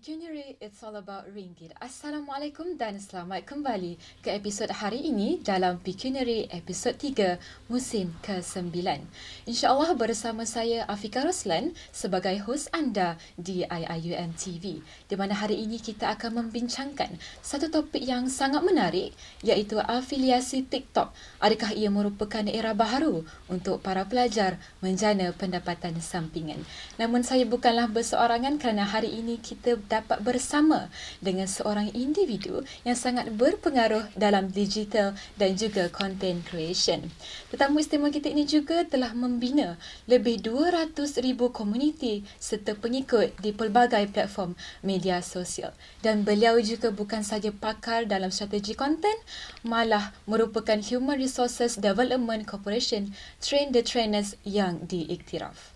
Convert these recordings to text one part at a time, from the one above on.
Pecuniary, it's all about ringgit. Assalamualaikum dan selamat kembali ke episod hari ini dalam Pecuniary episod 3 musim ke-9. InsyaAllah bersama saya Afika Roslan sebagai hos anda di IIUM TV, di mana hari ini kita akan membincangkan satu topik yang sangat menarik, iaitu afiliasi TikTok. Adakah ia merupakan era baharu untuk para pelajar menjana pendapatan sampingan? Namun saya bukanlah berseorangan kerana hari ini kita dapat bersama dengan seorang individu yang sangat berpengaruh dalam digital dan juga content creation. Tetamu istimewa kita ini juga telah membina lebih 200,000 komuniti serta pengikut di pelbagai platform media sosial. Dan beliau juga bukan saja pakar dalam strategi konten, malah merupakan Human Resources Development Corporation Train the Trainers yang diiktiraf.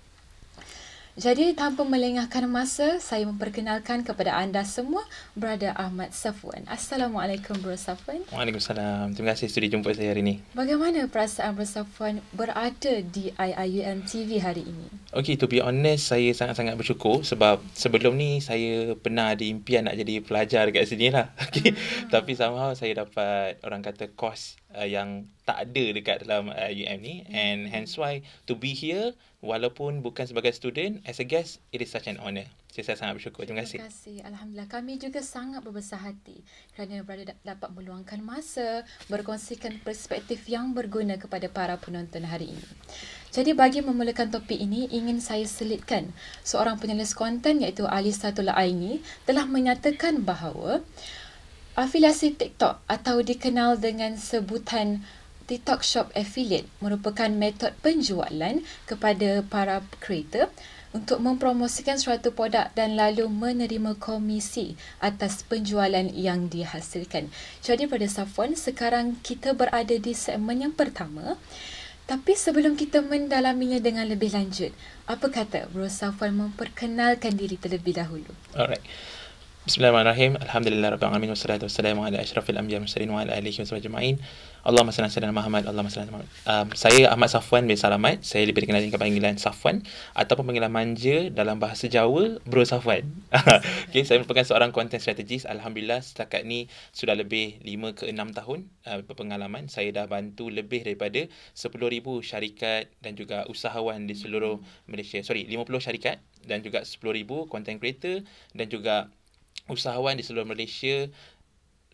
Jadi tanpa melengahkan masa, saya memperkenalkan kepada anda semua Brother Ahmad Safwan. Assalamualaikum Bro Safwan. Waalaikumsalam. Terima kasih sudi jumpa saya hari ini. Bagaimana perasaan Bro Safwan berada di IIUM TV hari ini? Okay, to be honest, saya sangat-sangat bersyukur sebab sebelum ni saya pernah ada impian nak jadi pelajar dekat sini lah. Okay. Tapi somehow saya dapat orang kata course yang tak ada dekat dalam UM ni, and hence why to be here walaupun bukan sebagai student, as a guest, it is such an honour. Saya sangat bersyukur. Terima kasih. Terima kasih. Alhamdulillah. Kami juga sangat berbesar hati kerana berada dapat meluangkan masa berkongsikan perspektif yang berguna kepada para penonton hari ini. Jadi bagi memulakan topik ini, ingin saya selitkan seorang penulis konten iaitu Alisatul Aini telah menyatakan bahawa afiliasi TikTok atau dikenal dengan sebutan TikTok Shop Affiliate merupakan metod penjualan kepada para kreator untuk mempromosikan suatu produk dan lalu menerima komisi atas penjualan yang dihasilkan. Jadi pada Safwan, sekarang kita berada di segmen yang pertama. Tapi sebelum kita mendalaminya dengan lebih lanjut, apa kata Bro Safwan memperkenalkan diri terlebih dahulu? Alright. Bismillahirrahmanirrahim. Alhamdulillah rabbil alamin wassalatu wassalamu ala asyrafil anbiya'i wal mursalin wa ala alihi washabbihi ajma'in. Allahumma shalli ala sayyidina Muhammad. Allahumma shalli ala Muhammad. Saya Ahmad Safwan bin Salamat. Saya lebih dikenal dengan panggilan Safwan ataupun panggilan manja dalam bahasa Jawa Bro Safwan. Okay, saya merupakan seorang content strategist. Alhamdulillah setakat ni sudah lebih 5 ke 6 tahun berpengalaman. Saya dah bantu lebih daripada 10,000 syarikat dan juga usahawan di seluruh Malaysia. 50 syarikat dan juga 10,000 content creator dan juga usahawan di seluruh Malaysia,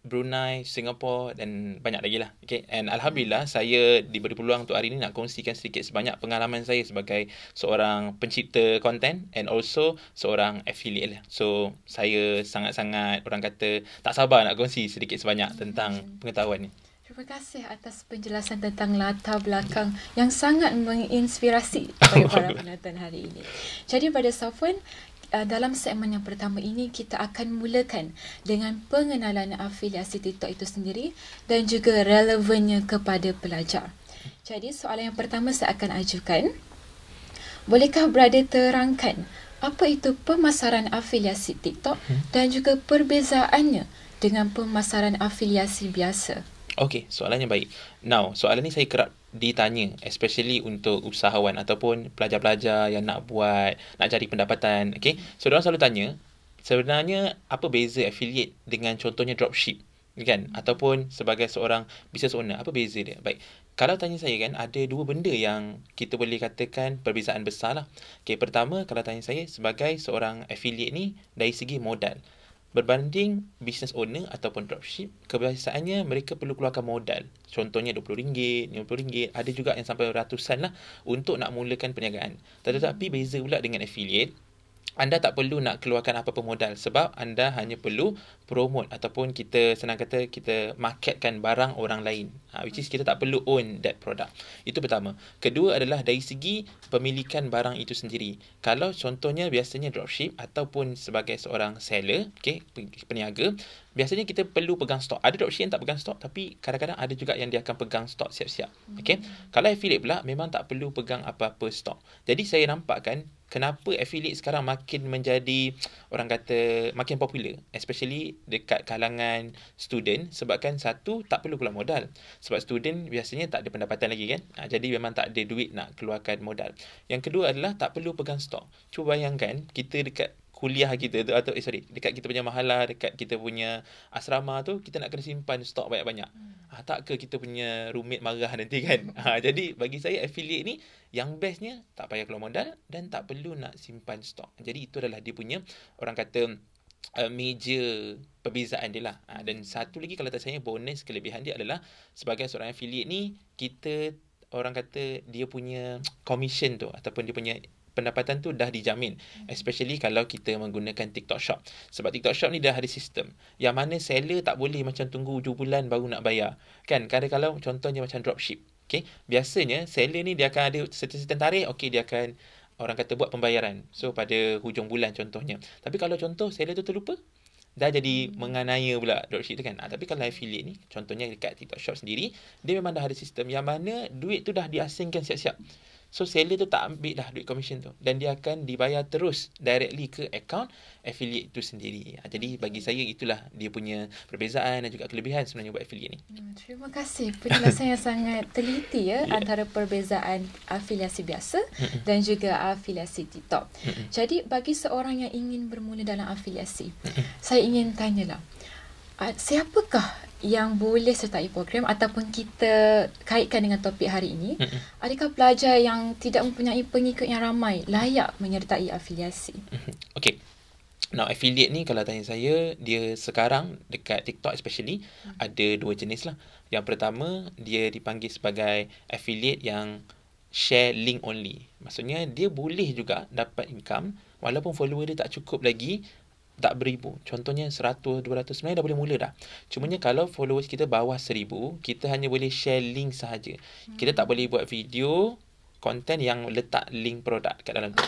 Brunei, Singapura dan banyak lagi lah. Okay. And Alhamdulillah saya diberi peluang untuk hari ini nak kongsikan sedikit sebanyak pengalaman saya sebagai seorang pencipta konten and also seorang affiliate lah. So saya sangat-sangat orang kata tak sabar nak kongsi sedikit sebanyak tentang pengetahuan ni. Terima kasih atas penjelasan tentang latar belakang yang sangat menginspirasi bagi para penonton hari ini. Jadi pada Safwan, dalam segmen yang pertama ini kita akan mulakan dengan pengenalan afiliasi TikTok itu sendiri dan juga relevannya kepada pelajar. Jadi soalan yang pertama saya akan ajukan. Bolehkah Brother terangkan apa itu pemasaran afiliasi TikTok dan juga perbezaannya dengan pemasaran afiliasi biasa? Okey, soalannya baik. Now, soalan ni saya kerap ditanya, especially untuk usahawan ataupun pelajar-pelajar yang nak cari pendapatan. Okay, so diorang selalu tanya, sebenarnya apa beza affiliate dengan contohnya dropship, kan? Ataupun sebagai seorang business owner, apa beza dia? Baik, kalau tanya saya kan, ada dua benda yang kita boleh katakan perbezaan besar lah. Okay, pertama, kalau tanya saya sebagai seorang affiliate ni, dari segi modal. Berbanding business owner ataupun dropship, kebiasaannya mereka perlu keluarkan modal. Contohnya RM20, RM50, ada juga yang sampai ratusan lah untuk nak mulakan perniagaan. Tetapi beza pula dengan affiliate, anda tak perlu nak keluarkan apa-apa modal sebab anda hanya perlu promote ataupun kita senang kata kita marketkan barang orang lain. Which is kita tak perlu own that product. Itu pertama. Kedua adalah dari segi pemilikan barang itu sendiri. Kalau contohnya biasanya dropship ataupun sebagai seorang seller, okay, peniaga, biasanya kita perlu pegang stok. Ada dropship yang tak pegang stok, tapi kadang-kadang ada juga yang dia akan pegang stok siap-siap. Okay? Kalau affiliate pula, memang tak perlu pegang apa-apa stok. Jadi saya nampakkan kenapa affiliate sekarang makin menjadi, orang kata, makin popular. Especially dekat kalangan student. Sebabkan satu, tak perlu keluar modal. Sebab student biasanya tak ada pendapatan lagi kan. Jadi memang tak ada duit nak keluarkan modal. Yang kedua adalah tak perlu pegang stok. Cuba bayangkan, kita dekat kuliah kita tu atau dekat kita punya mahalah, dekat kita punya asrama tu kita nak kena simpan stok banyak-banyak. Tak ke kita punya roommate marah nanti kan. Jadi bagi saya affiliate ni yang bestnya tak payah keluar modal dan tak perlu nak simpan stok. Jadi itu adalah dia punya orang kata major perbezaan dia lah. Dan satu lagi kalau tak saya bonus kelebihan dia adalah sebagai seorang affiliate ni kita orang kata dia punya commission tu ataupun dia punya pendapatan tu dah dijamin, especially kalau kita menggunakan TikTok Shop. Sebab TikTok Shop ni dah ada sistem yang mana seller tak boleh macam tunggu hujung bulan baru nak bayar. Kan kadang-kadang contohnya macam dropship. Okay, biasanya seller ni dia akan ada certain tarikh, okay, dia akan orang kata buat pembayaran. So pada hujung bulan contohnya. Tapi kalau contoh seller tu terlupa, dah jadi menganiaya pula dropship tu kan. Tapi kalau affiliate ni, contohnya dekat TikTok Shop sendiri, dia memang dah ada sistem yang mana duit tu dah diasingkan siap-siap. So seller tu tak ambil dah duit commission tu dan dia akan dibayar terus directly ke account affiliate tu sendiri. Jadi bagi saya itulah dia punya perbezaan dan juga kelebihan sebenarnya buat affiliate ni. Terima kasih penjelasan yang sangat teliti antara perbezaan afiliasi biasa dan juga afiliasi TikTok. Jadi bagi seorang yang ingin bermula dalam afiliasi, saya ingin tanyalah, siapakah yang boleh sertai program ataupun kita kaitkan dengan topik hari ini? Adakah pelajar yang tidak mempunyai pengikut yang ramai layak menyertai afiliasi? Okay. Now affiliate ni kalau tanya saya, dia sekarang dekat TikTok especially ada dua jenis lah. Yang pertama dia dipanggil sebagai affiliate yang share link only. Maksudnya dia boleh juga dapat income walaupun follower dia tak cukup lagi, tak beribu. Contohnya 100, 200 sebenarnya dah boleh mula dah. Cumanya kalau followers kita bawah 1000, kita hanya boleh share link sahaja. Kita tak boleh buat video konten yang letak link produk kat dalam tu.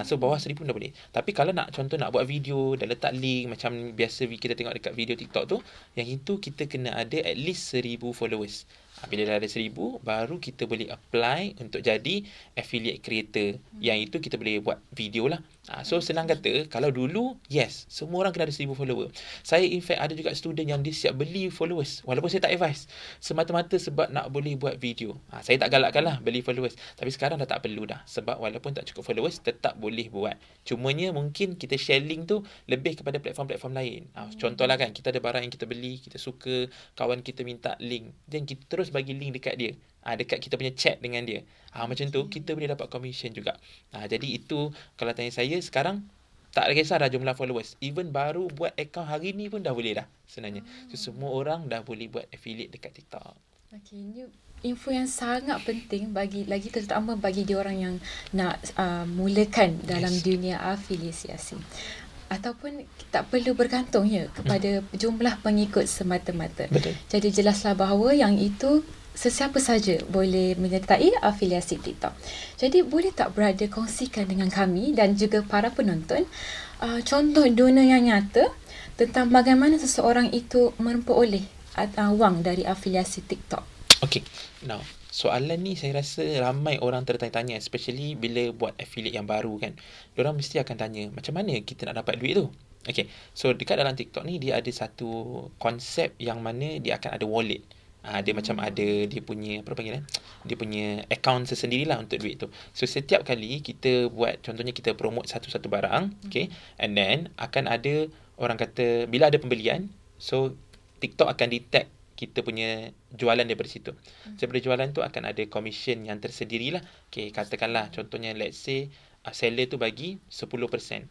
So bawah 1000 pun dah boleh. Tapi kalau nak contoh nak buat video dan letak link macam biasa kita tengok dekat video TikTok tu, yang itu kita kena ada at least 1000 followers. Bila dah ada 1000, baru kita boleh apply untuk jadi affiliate creator. Yang itu kita boleh buat video lah. So senang kata, kalau dulu, yes, semua orang kena ada 1000 follower. Saya in fact ada juga student yang dia siap beli followers. Walaupun saya tak advise. Semata-mata sebab nak boleh buat video. Saya tak galakkan lah beli followers. Tapi sekarang dah tak perlu dah. Sebab walaupun tak cukup followers, tetap boleh buat. Cumanya mungkin kita share link tu lebih kepada platform-platform lain. Contohlah kan, kita ada barang yang kita beli, kita suka, kawan kita minta link. Dan kita terus bagi link dekat dia. Dekat kita punya chat dengan dia. Macam tu, kita boleh dapat commission juga. Jadi itu, kalau tanya saya, sekarang tak ada kisah dah jumlah followers. Even baru buat account hari ni pun dah boleh dah sebenarnya. So, semua orang dah boleh buat affiliate dekat TikTok. Okay, ini info yang sangat penting bagi lagi terutama bagi diorang yang nak mulakan dalam dunia afiliasi. Ataupun tak perlu bergantung kepada jumlah pengikut semata-mata. Betul. Jadi jelaslah bahawa yang itu sesiapa saja boleh menyertai afiliasi TikTok. Jadi boleh tak berada kongsikan dengan kami dan juga para penonton contoh dunia yang nyata tentang bagaimana seseorang itu memperoleh wang dari afiliasi TikTok? Okay. Now, soalan ni saya rasa ramai orang tertanya-tanya, especially bila buat affiliate yang baru kan. Diorang mesti akan tanya, macam mana kita nak dapat duit tu? Okay, so dekat dalam TikTok ni dia ada satu konsep yang mana dia akan ada wallet. Dia macam ada dia punya apa panggilan? Dia punya account sendirilah untuk duit tu. So setiap kali kita buat, contohnya kita promote satu-satu barang, okay, and then akan ada orang kata bila ada pembelian, so TikTok akan detect kita punya jualan daripada situ. So daripada jualan tu akan ada commission yang tersendirilah. Okay, katakanlah contohnya let's say seller tu bagi 10%, 10%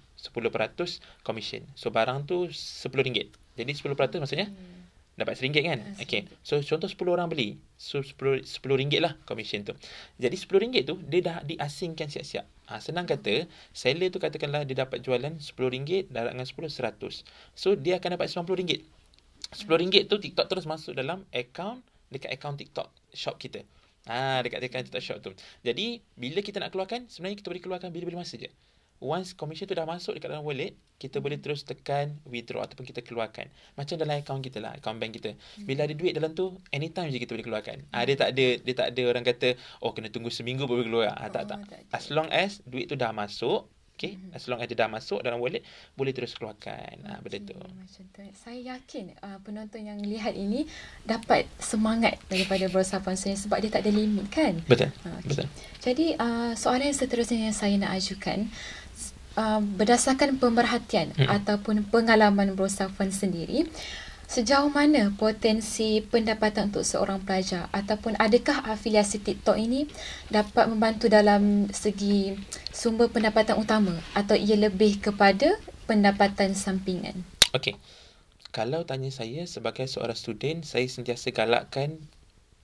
commission. So barang tu RM10. Jadi 10% maksudnya dapat RM1 kan? Okay. So contoh 10 orang beli. So RM10 lah commission tu. Jadi RM10 tu dia dah diasingkan siap-siap. Senang kata, seller tu katakanlah dia dapat jualan RM10, darab dengan 10, 100. So dia akan dapat RM90. RM10 tu TikTok terus masuk dalam account, dekat account TikTok shop kita. Dekat account TikTok shop tu. Jadi bila kita nak keluarkan, sebenarnya kita boleh keluarkan bila-bila masa je. Once commission tu dah masuk dekat dalam wallet, kita boleh terus tekan withdraw ataupun kita keluarkan. Macam dalam account kita lah, account bank kita. Bila ada duit dalam tu, anytime je kita boleh keluarkan. Dia tak ada orang kata, kena tunggu seminggu baru keluar. Tak. As long as duit tu dah masuk, okay, as long as dia dah masuk dalam wallet, boleh terus keluarkan. Benda tu. Macam tu. Saya yakin penonton yang lihat ini dapat semangat daripada berusaha sponsor sebab dia tak ada limit kan? Betul. Okay. Betul. Jadi soalan yang seterusnya yang saya nak ajukan, berdasarkan pemerhatian ataupun pengalaman Bro Safwan sendiri, sejauh mana potensi pendapatan untuk seorang pelajar ataupun adakah afiliasi TikTok ini dapat membantu dalam segi sumber pendapatan utama atau ia lebih kepada pendapatan sampingan? Okey. Kalau tanya saya sebagai seorang student, saya sentiasa galakkan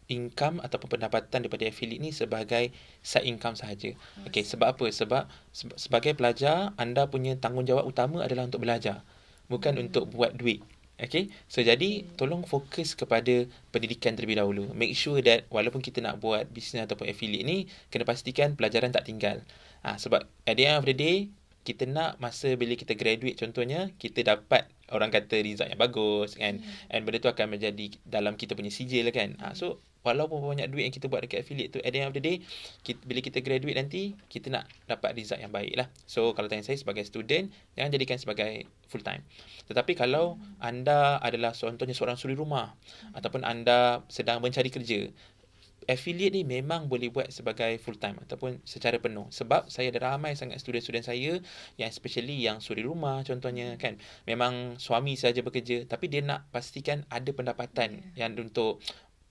income ataupun pendapatan daripada affiliate ni sebagai side income sahaja. Okey, sebab apa? Sebab sebagai pelajar, anda punya tanggungjawab utama adalah untuk belajar, bukan untuk buat duit. Okay, so jadi tolong fokus kepada pendidikan terlebih dahulu. Make sure that walaupun kita nak buat bisnes ataupun affiliate ni, kena pastikan pelajaran tak tinggal. Sebab at the end of the day, kita nak masa bila kita graduate contohnya, kita dapat orang kata result yang bagus kan. And benda tu akan menjadi dalam kita punya sijil kan. So walaupun banyak duit yang kita buat dekat affiliate tu, at the end of the day, bila kita graduate nanti, kita nak dapat result yang baik lah. So kalau tanya saya sebagai student, jangan jadikan sebagai full time. Tetapi kalau anda adalah contohnya seorang suri rumah ataupun anda sedang mencari kerja, affiliate ni memang boleh buat sebagai full time ataupun secara penuh. Sebab saya ada ramai sangat student-student saya yang especially yang suri rumah contohnya kan. Memang suami saja bekerja tapi dia nak pastikan ada pendapatan yang untuk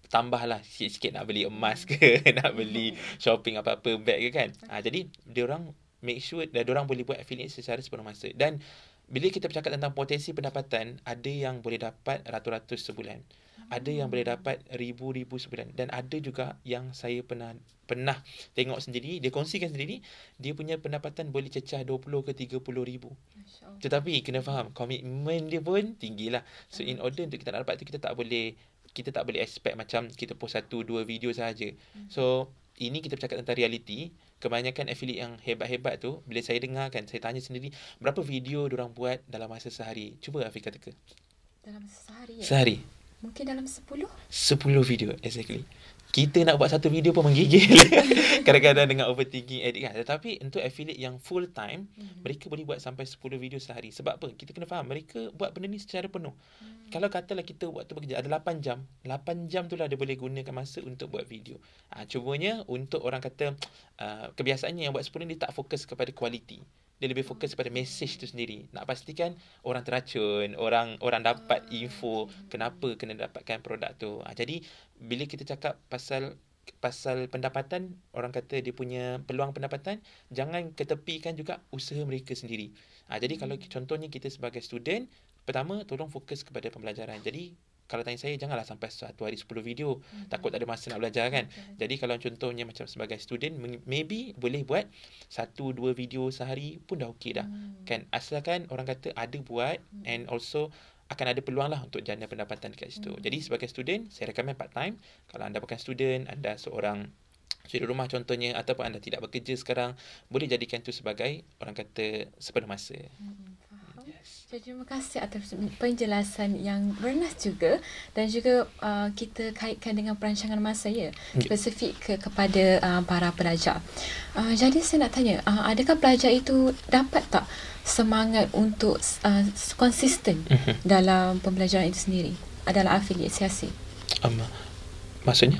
tambahlah sikit-sikit nak beli emas ke, nak beli shopping apa-apa bag ke kan. Jadi diorang make sure diorang boleh buat affiliate secara sepenuh masa. Dan bila kita bercakap tentang potensi pendapatan, ada yang boleh dapat ratus-ratus sebulan. Ada yang boleh dapat ribu-ribu sebulan. Dan ada juga yang saya pernah tengok sendiri, dia kongsikan sendiri, dia punya pendapatan boleh cecah 20 ke 30 ribu. Tetapi kena faham, komitmen dia pun tinggilah. So in order untuk kita nak dapat tu, kita tak boleh expect macam kita post 1-2 video sahaja. So ini kita bercakap tentang realiti. Kebanyakan affiliate yang hebat-hebat tu, bila saya dengar kan, saya tanya sendiri, berapa video diorang buat dalam masa sehari? Cuba Afiq kata. Dalam masa sehari? Sehari. Mungkin dalam 10? 10 video, exactly. Kita nak buat satu video pun menggigil. Kadang-kadang dengan overthinking edit kan. Tetapi untuk affiliate yang full time, mereka boleh buat sampai 10 video sehari. Sebab apa? Kita kena faham, mereka buat benda ni secara penuh. Kalau katalah kita waktu bekerja ada 8 jam, 8 jam tu lah dia boleh gunakan masa untuk buat video. Cumanya untuk orang kata, kebiasaannya yang buat 10 ni dia tak fokus kepada kualiti. Dia lebih fokus pada message tu sendiri. Nak pastikan orang teracun, orang dapat info kenapa kena dapatkan produk tu. Jadi bila kita cakap pasal pendapatan, orang kata dia punya peluang pendapatan, jangan ketepikan juga usaha mereka sendiri. Jadi kalau contohnya kita sebagai student, pertama tolong fokus kepada pembelajaran. Jadi kalau tanya saya, janganlah sampai satu hari 10 video. Takut tak ada masa nak belajar kan. Jadi kalau contohnya macam sebagai student, maybe boleh buat 1-2 video sehari pun dah okey dah. Kan, asalkan orang kata ada buat and also akan ada peluang lah untuk jana pendapatan dekat situ. Jadi sebagai student, saya recommend part time. Kalau anda bukan student, anda seorang suri rumah contohnya, ataupun anda tidak bekerja sekarang, boleh jadikan tu sebagai orang kata sepenuh masa. Jadi, terima kasih atas penjelasan yang bernas juga dan juga kita kaitkan dengan perancangan masa spesifik kepada para pelajar. Jadi saya nak tanya, adakah pelajar itu dapat tak semangat untuk konsisten dalam pembelajaran itu sendiri adalah afiliat siasi? Maksudnya?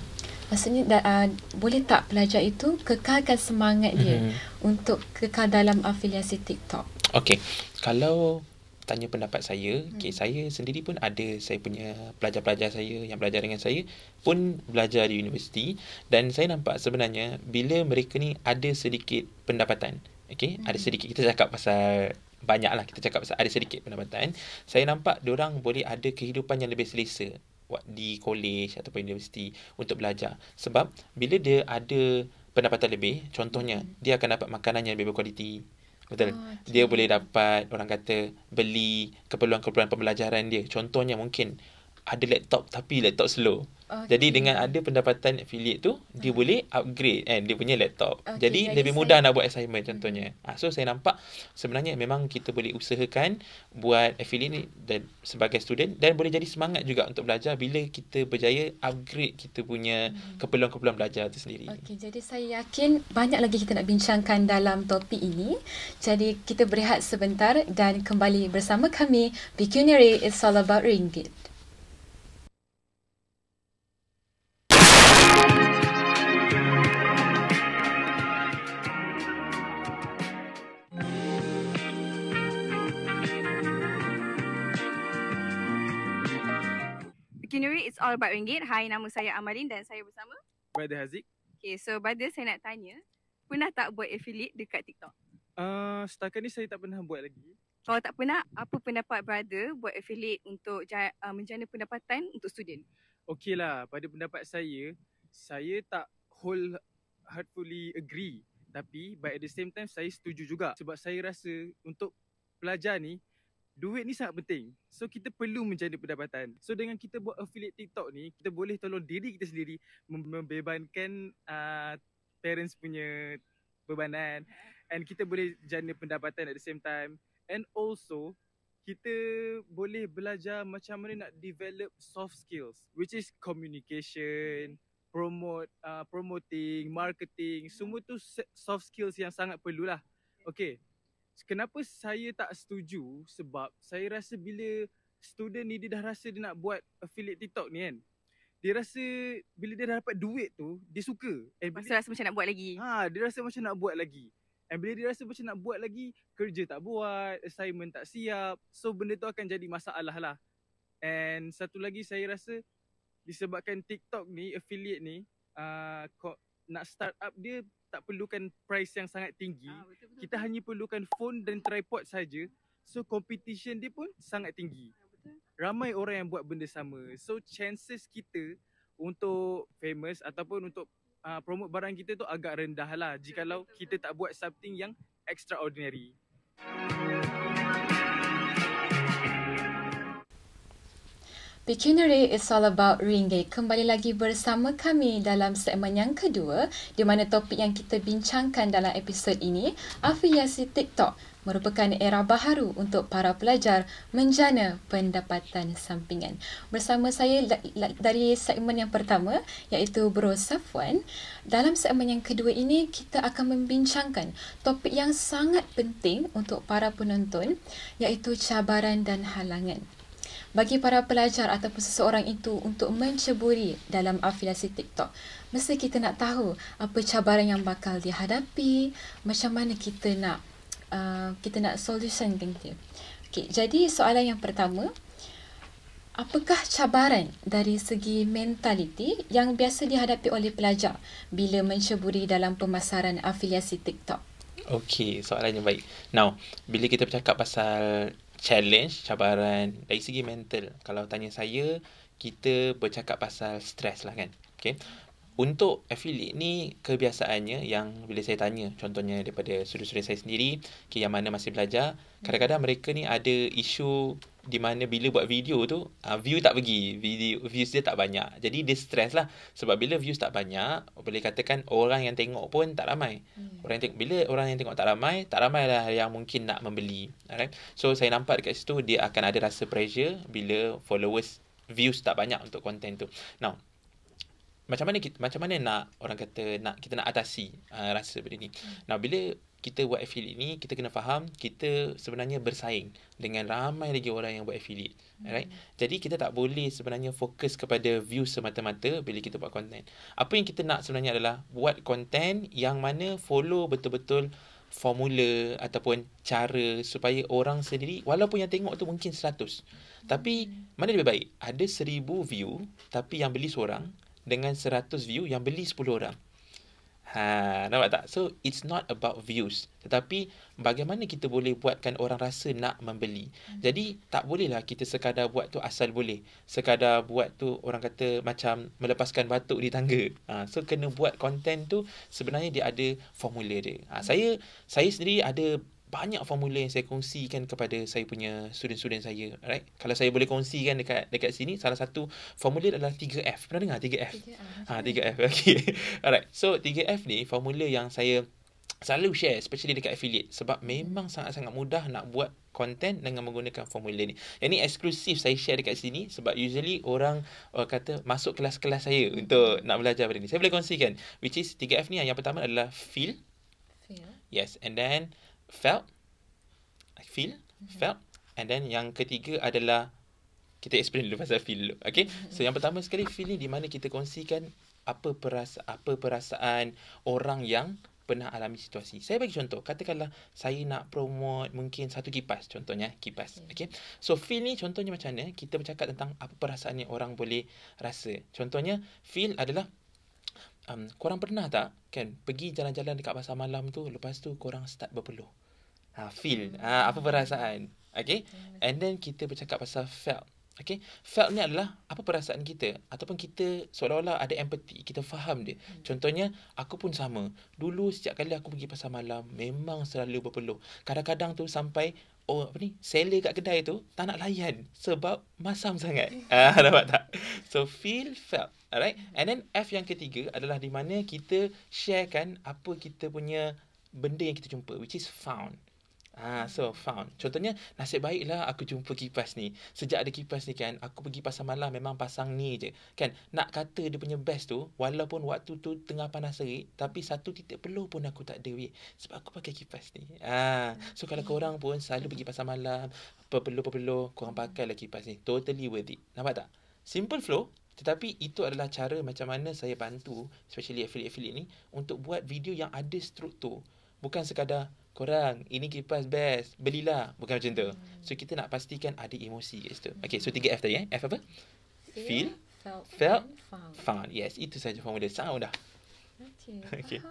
Maksudnya boleh tak pelajar itu kekalkan semangat dia untuk kekal dalam afiliasi TikTok? Okey, kalau tanya pendapat saya, saya sendiri pun ada, saya punya pelajar-pelajar saya yang belajar dengan saya pun belajar di universiti, dan saya nampak sebenarnya bila mereka ni ada sedikit pendapatan, ada sedikit, kita cakap pasal banyak lah, kita cakap pasal ada sedikit pendapatan, saya nampak diorang boleh ada kehidupan yang lebih selesa di college ataupun universiti untuk belajar. Sebab bila dia ada pendapatan lebih, contohnya dia akan dapat makanan yang lebih berkualiti. Betul. Dia boleh dapat, orang kata, beli keperluan-keperluan pembelajaran dia. Contohnya mungkin ada laptop tapi laptop slow. Jadi dengan ada pendapatan affiliate tu, dia boleh upgrade dia punya laptop. Jadi lebih mudah nak buat assignment contohnya. So saya nampak sebenarnya memang kita boleh usahakan buat affiliate ni dan sebagai student, dan boleh jadi semangat juga untuk belajar bila kita berjaya upgrade kita punya keperluan-keperluan belajar tu sendiri. Jadi saya yakin banyak lagi kita nak bincangkan dalam topik ini. Jadi kita berehat sebentar dan kembali bersama kami. Pecuniary, it's all about ringgit. Pecuniary, it's all about ringgit. Hai, nama saya Amalin dan saya bersama Brother Haziq. Okay, so brother, saya nak tanya, pernah tak buat affiliate dekat TikTok? Setakat ni saya tak pernah buat lagi. Kalau tak pernah, apa pendapat brother buat affiliate untuk menjana pendapatan untuk student? Okey lah, pada pendapat saya tak wholeheartedly agree. Tapi but at the same time saya setuju juga. Sebab saya rasa untuk pelajar ni, duit ni sangat penting. So kita perlu menjana pendapatan. So dengan kita buat affiliate TikTok ni, kita boleh tolong diri kita sendiri membebankan parents punya bebanan, and kita boleh jana pendapatan at the same time. And also kita boleh belajar macam mana nak develop soft skills, which is communication, promoting, marketing. Semua tu soft skills yang sangat perlulah. Okay, kenapa saya tak setuju? Sebab saya rasa bila student ni dia dah rasa dia nak buat affiliate TikTok ni kan, dia rasa bila dia dah dapat duit tu, dia suka. Rasa macam nak buat lagi. Dia rasa macam nak buat lagi. And bila dia rasa macam nak buat lagi, kerja tak buat, assignment tak siap. So benda tu akan jadi masalah lah. And satu lagi saya rasa disebabkan TikTok ni, affiliate ni, nak start up dia tak perlukan price yang sangat tinggi. Betul. Kita hanya perlukan phone dan tripod saja. So competition dia pun sangat tinggi. Betul. Ramai orang yang buat benda sama. So chances kita untuk famous ataupun untuk promote barang kita tu agak rendah lah jikalau kita tak buat something yang extraordinary. Pecuniary is all about ringgit. Kembali lagi bersama kami dalam segmen yang kedua, di mana topik yang kita bincangkan dalam episod ini, afiliasi TikTok merupakan era baharu untuk para pelajar menjana pendapatan sampingan. Bersama saya dari segmen yang pertama, iaitu Bro Safwan. Dalam segmen yang kedua ini, kita akan membincangkan topik yang sangat penting untuk para penonton, iaitu cabaran dan halangan. Bagi para pelajar ataupun seseorang itu untuk menceburi dalam afiliasi TikTok, mesti kita nak tahu apa cabaran yang bakal dihadapi, macam mana kita nak solutionkan dia. Okay, jadi soalan yang pertama, apakah cabaran dari segi mentaliti yang biasa dihadapi oleh pelajar bila menceburi dalam pemasaran afiliasi TikTok? Okey, soalan yang baik. Now, bila kita bercakap pasal challenge, cabaran dari segi mental, kalau tanya saya, kita bercakap pasal stres lah kan. Okay. Untuk affiliate ni, kebiasaannya yang bila saya tanya, contohnya daripada sudut-sudut saya sendiri, okay, yang mana masih belajar, kadang-kadang mereka ni ada isu di mana bila buat video tu, view tak pergi, views dia tak banyak. Jadi dia stres lah. Sebab bila views tak banyak, boleh katakan orang yang tengok pun tak ramai. Bila orang yang tengok tak ramai lah yang mungkin nak membeli. Alright? So saya nampak dekat situ, dia akan ada rasa pressure bila followers, views tak banyak untuk konten tu. Now, macam mana nak orang kata kita nak atasi rasa benda ni. Nah, bila kita buat affiliate ni, kita kena faham kita sebenarnya bersaing dengan ramai lagi orang yang buat affiliate. Alright? Jadi kita tak boleh sebenarnya fokus kepada view semata-mata bila kita buat konten. Apa yang kita nak sebenarnya adalah buat konten yang mana follow betul-betul formula ataupun cara supaya orang sendiri, walaupun yang tengok tu mungkin 100, tapi mana lebih baik? Ada 1000 view tapi yang beli seorang, dengan 100 view yang beli 10 orang. Nampak tak? So, it's not about views. Tetapi, bagaimana kita boleh buatkan orang rasa nak membeli. Jadi, tak bolehlah kita sekadar buat tu asal boleh. Sekadar buat tu, orang kata macam melepaskan batuk di tangga. So, kena buat konten tu, sebenarnya dia ada formula dia. Saya sendiri ada banyak formula yang saya kongsikan kepada saya punya student-student saya. Right? Kalau saya boleh kongsikan dekat sini, salah satu formula adalah 3F. Pernah dengar 3F? 3F. Okay. Alright. So 3F ni formula yang saya selalu share, especially dekat affiliate. Sebab memang sangat-sangat mudah nak buat konten dengan menggunakan formula ni. Yang ni eksklusif saya share dekat sini sebab usually orang kata masuk kelas-kelas saya untuk nak belajar benda ni. Saya boleh kongsikan. Which is 3F ni, yang pertama adalah feel. Yes. And then felt, and then yang ketiga adalah, kita explain dulu pasal feel dulu. Okay, so yang pertama sekali, feel ni di mana kita kongsikan apa perasaan orang yang pernah alami situasi. Saya bagi contoh, katakanlah saya nak promote mungkin satu kipas, contohnya kipas. Okay. So feel ni contohnya macam mana kita bercakap tentang apa perasaan yang orang boleh rasa. Contohnya feel adalah korang pernah tak kan pergi jalan-jalan dekat pasar malam tu, lepas tu korang start berpeluh. Feel. Apa perasaan. Okay. And then kita bercakap pasal felt. Okay. Felt ni adalah apa perasaan kita ataupun kita seolah-olah ada empathy, kita faham dia. Contohnya aku pun sama. Dulu setiap kali aku pergi pasar malam memang selalu berpeluh. Kadang-kadang tu sampai seller kat kedai tu tak nak layan sebab masam sangat. Nampak tak? So feel, felt. Alright. And then F yang ketiga adalah di mana kita sharekan apa kita punya benda yang kita jumpa, which is found. So found. Contohnya, nasib baiklah aku jumpa kipas ni. Sejak ada kipas ni kan, aku pergi pasar malam memang pasang ni je. Kan, nak kata dia punya best tu, walaupun waktu tu tengah panas terik, tapi satu titik peluh pun aku tak ada weh. Sebab aku pakai kipas ni. So kalau korang pun selalu pergi pasar malam, pepeluh-pepeluh, korang pakailah kipas ni. Totally worth it. Nampak tak? Simple flow. Tetapi itu adalah cara macam mana saya bantu, especially affiliate-affiliate ni, untuk buat video yang ada struktur. Bukan sekadar korang, ini kipas best, belilah. Bukan macam tu. So, kita nak pastikan ada emosi kat situ. Okay, so 3 F tadi. F apa? Feel, felt, found. Yes, itu saja formula. Sangat mudah. Okay.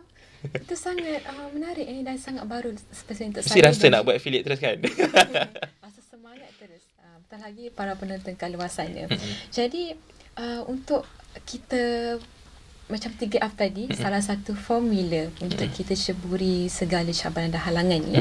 Itu sangat menarik ini dan sangat baru spesial untuk saya. Mesti rasa nak buat affiliate terus kan? Rasa semangat terus. Betul lagi para penonton keluasannya. Jadi, untuk kita macam 3F tadi, salah satu formula untuk kita ceburi segala cabaran dan halangan ni,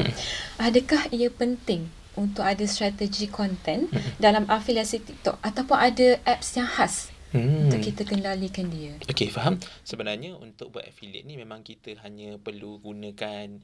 adakah ia penting untuk ada strategi konten dalam afiliasi TikTok ataupun ada apps yang khas untuk kita kendalikan dia? Okay, faham. Sebenarnya untuk buat affiliate ni memang kita hanya perlu gunakan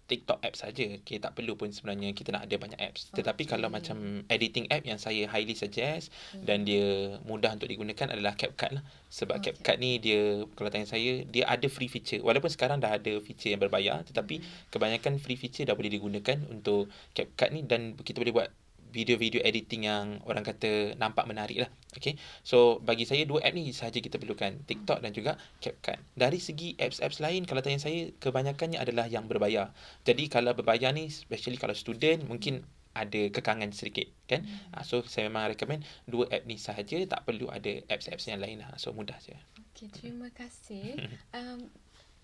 TikTok app saja. Okay, tak perlu pun sebenarnya kita nak ada banyak apps. Tetapi kalau macam editing app yang saya highly suggest dan dia mudah untuk digunakan adalah CapCut lah. Sebab CapCut ni dia, kalau tanya saya, dia ada free feature. Walaupun sekarang dah ada feature yang berbayar, tetapi kebanyakan free feature dah boleh digunakan untuk CapCut ni dan kita boleh buat video-video editing yang orang kata nampak menarik lah. Okay. So, bagi saya 2 app ni sahaja kita perlukan. TikTok dan juga CapCut. Dari segi apps-apps lain, kalau tanya saya, kebanyakannya adalah yang berbayar. Jadi, kalau berbayar ni, especially kalau student, mungkin ada kekangan sedikit. Kan? So, saya memang recommend 2 app ni sahaja. Tak perlu ada apps-apps yang lain lah. So, mudah je. Okay, terima kasih.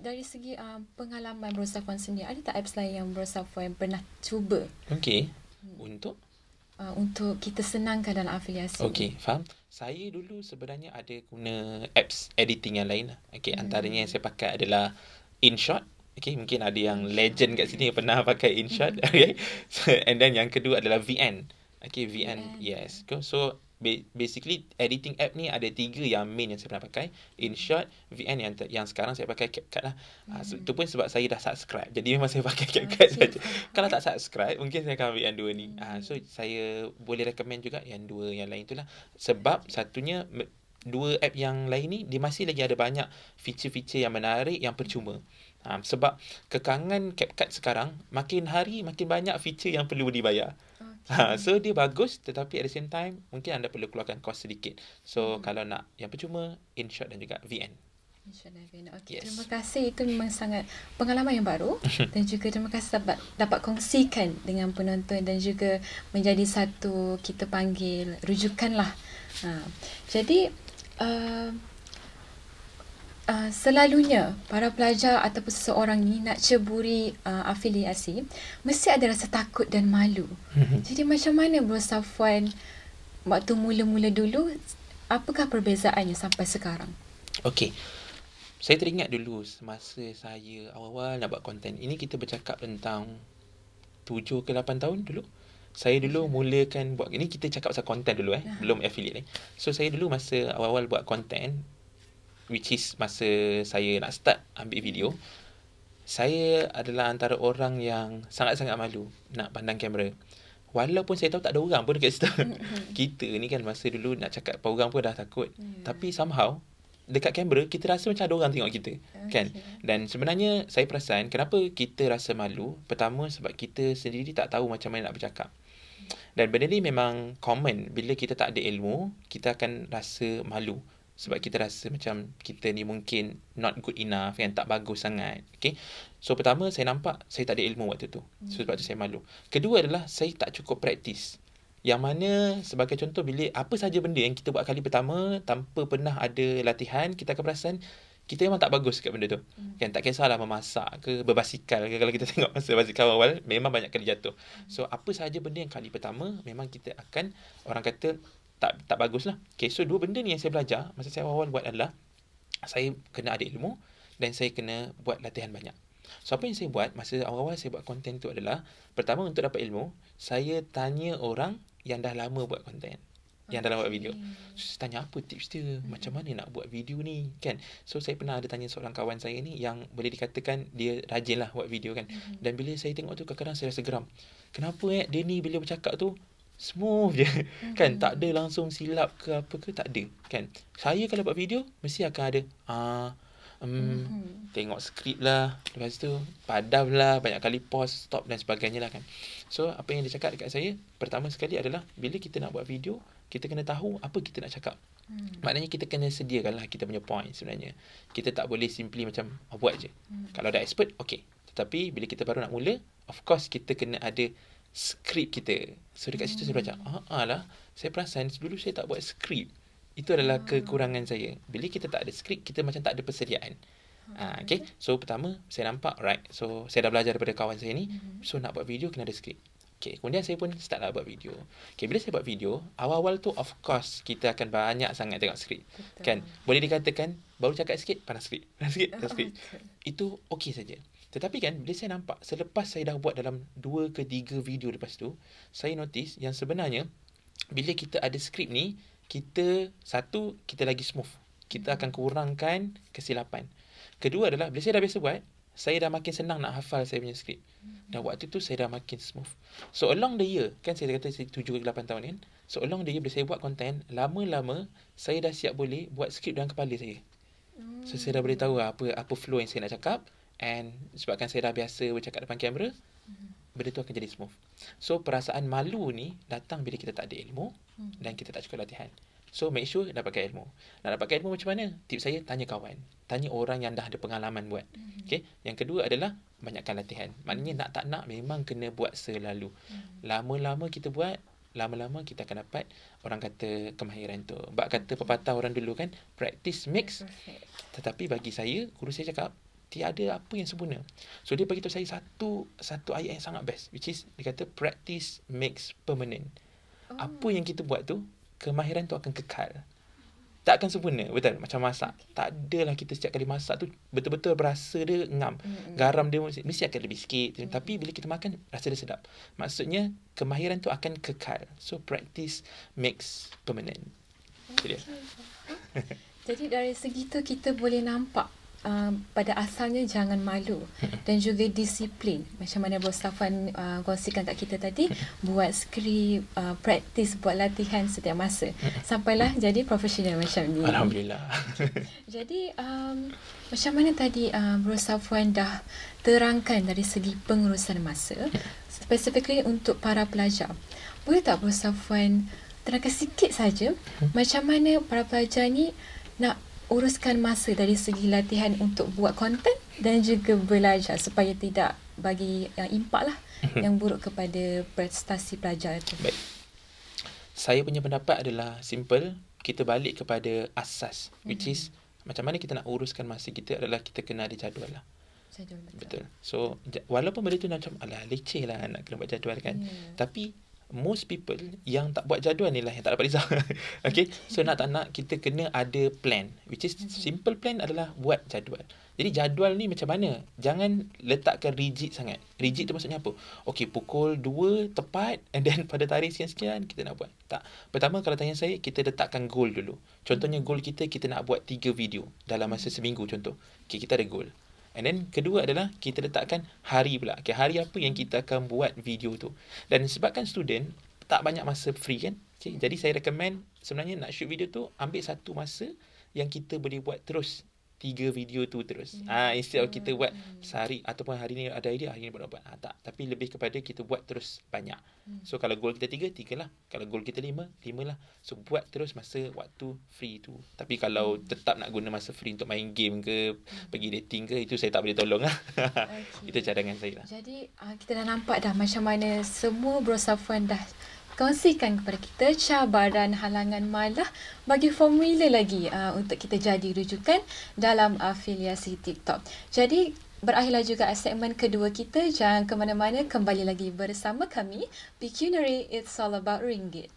Dari segi pengalaman Bro Safwan sendiri, ada tak apps lain yang Bro Safwan pernah cuba? Okay. Untuk kita senangkan dalam afiliasi. Okay, faham. Saya dulu sebenarnya ada guna apps editing yang lain. Okay, antaranya yang saya pakai adalah InShot. Okay, mungkin ada yang legend kat sini yang pernah pakai InShot. Okay. And then yang kedua adalah VN. Okay, VN. Yes. So, basically editing app ni ada 3 yang main yang saya pernah pakai. InShot, VN yang sekarang saya pakai CapCut lah. Itu pun sebab saya dah subscribe. Jadi memang saya pakai CapCut saja. Kalau tak subscribe, mungkin saya akan ambil yang 2 ni. So saya boleh recommend juga yang 2 yang lain tu lah. Sebab satunya 2 app yang lain ni dia masih lagi ada banyak feature-feature yang menarik yang percuma. Sebab kekangan CapCut sekarang makin hari makin banyak feature yang perlu dibayar. So dia bagus tetapi at the same time mungkin anda perlu keluarkan kos sedikit. So kalau nak yang percuma, InShot dan juga VN. InShot dan VN. Okay, yes. Terima kasih. Itu memang sangat pengalaman yang baru dan juga terima kasih dapat kongsikan dengan penonton dan juga menjadi satu kita panggil rujukan lah. Jadi selalunya para pelajar ataupun seseorang ni nak ceburi afiliasi mesti ada rasa takut dan malu. Jadi macam mana Bro Safwan waktu mula-mula dulu, apakah perbezaannya sampai sekarang? Okey. Saya teringat dulu semasa saya awal-awal nak buat konten. Ini kita bercakap tentang 7 ke 8 tahun dulu. Saya dulu mulakan buat ini, kita cakap pasal konten dulu belum affiliate ni. So saya dulu masa awal-awal buat konten, which is masa saya nak start ambil video, saya adalah antara orang yang sangat-sangat malu nak pandang kamera. Walaupun saya tahu tak ada orang pun dekat situ. Kita ni kan masa dulu nak cakap apa orang pun dah takut. Tapi somehow dekat kamera kita rasa macam ada orang tengok kita. Kan? Dan sebenarnya saya perasan kenapa kita rasa malu. Pertama sebab kita sendiri tak tahu macam mana nak bercakap. Dan benda ni memang common. Bila kita tak ada ilmu, kita akan rasa malu. Sebab kita rasa macam kita ni mungkin not good enough kan, tak bagus sangat. Okay. So pertama saya nampak saya tak ada ilmu waktu tu. So sebab tu saya malu. Kedua adalah saya tak cukup praktis. Yang mana sebagai contoh, bila apa saja benda yang kita buat kali pertama tanpa pernah ada latihan, kita akan perasan kita memang tak bagus kat benda tu. Kan, tak kisahlah memasak ke berbasikal ke, kalau kita tengok masa basikal awal memang banyak kali jatuh. So apa sahaja benda yang kali pertama memang kita akan, orang kata tak bagus lah. Okay, so dua benda ni yang saya belajar masa saya awal buat adalah saya kena ada ilmu dan saya kena buat latihan banyak. So apa yang saya buat masa awal-awal saya buat konten tu adalah, pertama untuk dapat ilmu, saya tanya orang yang dah lama buat konten, yang dah lama buat video. So, saya tanya apa tips dia, macam mana nak buat video ni kan. So saya pernah ada tanya seorang kawan saya ni yang boleh dikatakan dia rajin lah buat video kan. Dan bila saya tengok tu, kadang-kadang saya rasa geram. Kenapa dia ni bila bercakap tu smooth je kan, tak ada langsung silap ke apa ke, tak ada kan. Saya kalau buat video mesti akan ada tengok skrip lah, lepas tu padam lah, banyak kali pause, stop dan sebagainya lah kan. So apa yang dia cakap dekat saya pertama sekali adalah, bila kita nak buat video, kita kena tahu apa kita nak cakap. Maknanya kita kena sediakan lah kita punya point sebenarnya. Kita tak boleh simply macam buat je. Kalau dah expert, okay. Tetapi bila kita baru nak mula, of course kita kena ada skrip kita. So dekat situ saya belajar, lah, saya perasan dulu saya tak buat skrip. Itu adalah kekurangan saya. Bila kita tak ada skrip, kita macam tak ada persediaan. Okay. So pertama saya nampak, right, so saya dah belajar daripada kawan saya ni. So nak buat video kena ada skrip. Okay, kemudian saya pun start lah buat video. Okay, bila saya buat video, awal-awal tu of course kita akan banyak sangat tengok skrip. Kan, boleh dikatakan baru cakap sikit panas skrip, itu okey saja. Tetapi kan bila saya nampak, selepas saya dah buat dalam 2 ke 3 video lepas tu, saya notice yang sebenarnya bila kita ada skrip ni, kita lagi smooth. Kita akan kurangkan kesilapan. Kedua adalah bila saya dah biasa buat, saya dah makin senang nak hafal saya punya skrip. Dan waktu tu saya dah makin smooth. So along the year, kan saya kata saya 7 ke 8 tahun kan. So along the year bila saya buat konten, lama-lama saya dah siap boleh buat skrip dalam kepala saya. So saya dah boleh tahu apa flow yang saya nak cakap. And sebabkan saya dah biasa bercakap depan kamera, benda tu akan jadi smooth. So perasaan malu ni datang bila kita tak ada ilmu dan kita tak cukup latihan. So make sure dapatkan ilmu. Nak dapatkan ilmu macam mana? Tips saya, tanya kawan. Tanya orang yang dah ada pengalaman buat. Okay? Yang kedua adalah banyakkan latihan. Maknanya nak tak nak memang kena buat selalu. Lama-lama kita buat, lama-lama kita akan dapat, orang kata, kemahiran tu. Bak kata pepatah orang dulu kan, practice makes. Tetapi bagi saya, guru saya cakap, tiada apa yang sempurna. So dia bagi tahu saya satu ayat yang sangat best, which is dia kata practice makes permanent. Apa yang kita buat tu, kemahiran tu akan kekal. Tak akan sempurna, betul? Macam masak. Tak adalah kita setiap kali masak tu betul-betul berasa dia ngam. Garam dia mesti akan lebih sikit. Tapi bila kita makan, rasa dia sedap. Maksudnya, kemahiran tu akan kekal. So, practice makes permanent. Itu dia. Jadi dari segi tu kita boleh nampak pada asalnya jangan malu dan juga disiplin. Macam mana Bos Safwan kongsikan kat kita tadi, buat skrip, praktis, buat latihan setiap masa sampailah jadi profesional macam ni. Alhamdulillah. Jadi macam mana tadi Bos Safwan dah terangkan dari segi pengurusan masa, specifically untuk para pelajar. Boleh tak Bos Safwan terangkan sikit saja macam mana para pelajar ni nak uruskan masa dari segi latihan untuk buat konten dan juga belajar supaya tidak bagi impak lah yang buruk kepada prestasi pelajar itu. Baik. Saya punya pendapat adalah simple. Kita balik kepada asas, which is macam mana kita nak uruskan masa kita adalah kita kena ada jadual lah. Jadual, betul. So walaupun benda tu macam leceh lah nak kena buat jadual kan. Tapi most people yang tak buat jadual ni lah yang tak dapat result. Okay, so nak tak nak kita kena ada plan, which is simple plan adalah buat jadual. Jadi jadual ni macam mana? Jangan letakkan rigid sangat. Rigid tu maksudnya apa? Okay, pukul 2 tepat and then pada tarikh sekian-sekian kita nak buat. Tak. Pertama kalau tanya saya, kita letakkan goal dulu. Contohnya goal kita nak buat 3 video dalam masa seminggu contoh. Okay, kita ada goal. And then kedua adalah kita letakkan hari pula. Okay, hari apa yang kita akan buat video tu. Dan sebabkan student tak banyak masa free kan. Okay, jadi saya recommend sebenarnya nak shoot video tu ambil satu masa yang kita boleh buat terus 3 video tu terus. Instead of kita buat sehari ataupun hari ni ada idea, hari ni buat. Tak. Tapi lebih kepada kita buat terus banyak. So kalau goal kita 3 lah. Kalau goal kita 5 lah. So buat terus masa waktu free tu. Tapi kalau tetap nak guna masa free untuk main game ke, pergi dating ke, itu saya tak boleh tolong lah. Itu cadangan saya lah. Jadi kita dah nampak dah macam mana semua Bro Safwan dah kongsikan kepada kita cabaran, halangan, malah bagi formula lagi untuk kita jadi rujukan dalam afiliasi TikTok. Jadi berakhirlah juga segmen kedua kita. Jangan ke mana-mana, kembali lagi bersama kami Pictionary, It's All About Ringgit.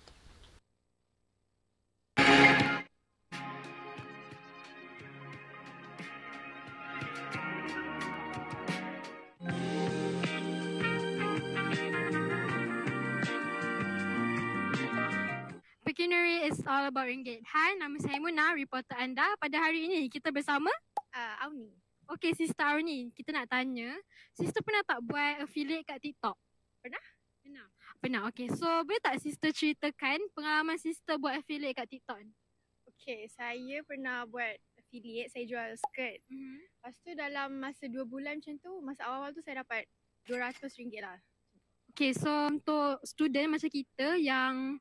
Pictionary is all about ringgit. Hai, nama saya Muna, reporter anda. Pada hari ini kita bersama Auni. Okey, Sister Auni, kita nak tanya, Sister pernah tak buat affiliate kat TikTok? Pernah. Pernah. Okey, so boleh tak Sister ceritakan pengalaman Sister buat affiliate kat TikTok? Okay, saya pernah buat affiliate, saya jual skirt. Lepas tu dalam masa 2 bulan macam tu, masa awal-awal tu saya dapat RM200 lah. Okey, so untuk student macam kita yang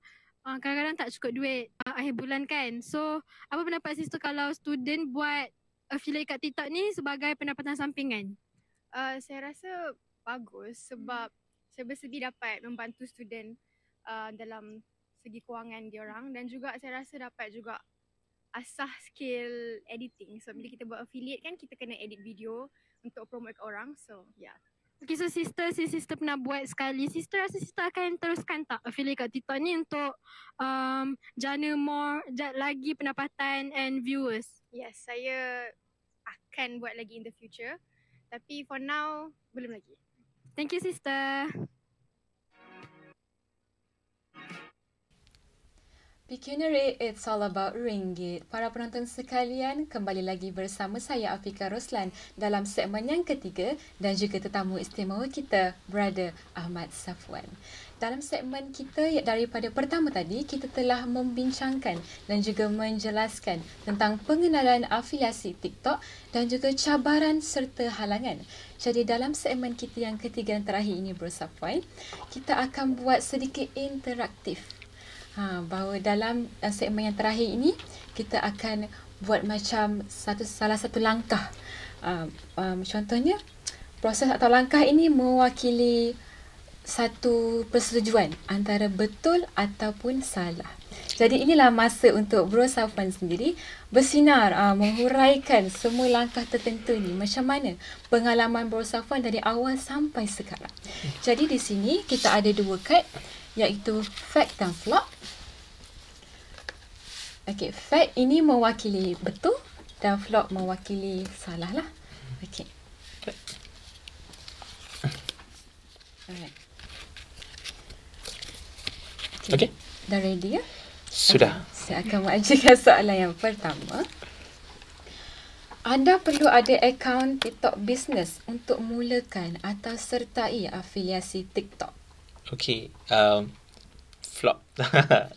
kadang-kadang tak cukup duit akhir bulan kan. So, apa pendapat Sister kalau student buat affiliate kat TikTok ni sebagai pendapatan sampingan? Saya rasa bagus sebab saya bersedia dapat membantu student dalam segi kewangan diorang, dan juga saya rasa dapat juga asah skill editing. So bila kita buat affiliate kan, kita kena edit video untuk promote ke orang. So yeah. Okay, so Sister pernah buat sekali. Sister rasa Sister akan teruskan tak affiliate kat TikTok ni untuk jana lagi pendapatan and viewers? Yes, saya akan buat lagi in the future. Tapi for now, belum lagi. Thank you, Sister. Pictionary, It's All About Ringgit. Para penonton sekalian, kembali lagi bersama saya Afika Roslan dalam segmen yang ketiga dan juga tetamu istimewa kita, Brother Ahmad Safwan. Dalam segmen kita daripada pertama tadi, kita telah membincangkan dan juga menjelaskan tentang pengenalan afiliasi TikTok dan juga cabaran serta halangan. Jadi dalam segmen kita yang ketiga dan terakhir ini, Bro Safwan, kita akan buat sedikit interaktif. Bahawa dalam segmen yang terakhir ini kita akan buat macam salah satu langkah. Contohnya proses atau langkah ini mewakili satu persetujuan antara betul ataupun salah. Jadi inilah masa untuk Bro Safwan sendiri bersinar, menghuraikan semua langkah tertentu ni. Macam mana pengalaman Bro Safwan dari awal sampai sekarang. Jadi di sini kita ada 2 kad, iaitu fact dan flop. Okey, fact ini mewakili betul dan flop mewakili salah lah. Okey. Alright. Okey. Dah ready ya? Sudah. Okay. Saya akan mengajukan soalan yang pertama. Anda perlu ada akaun TikTok business untuk mulakan atau sertai afiliasi TikTok. Okey, flop.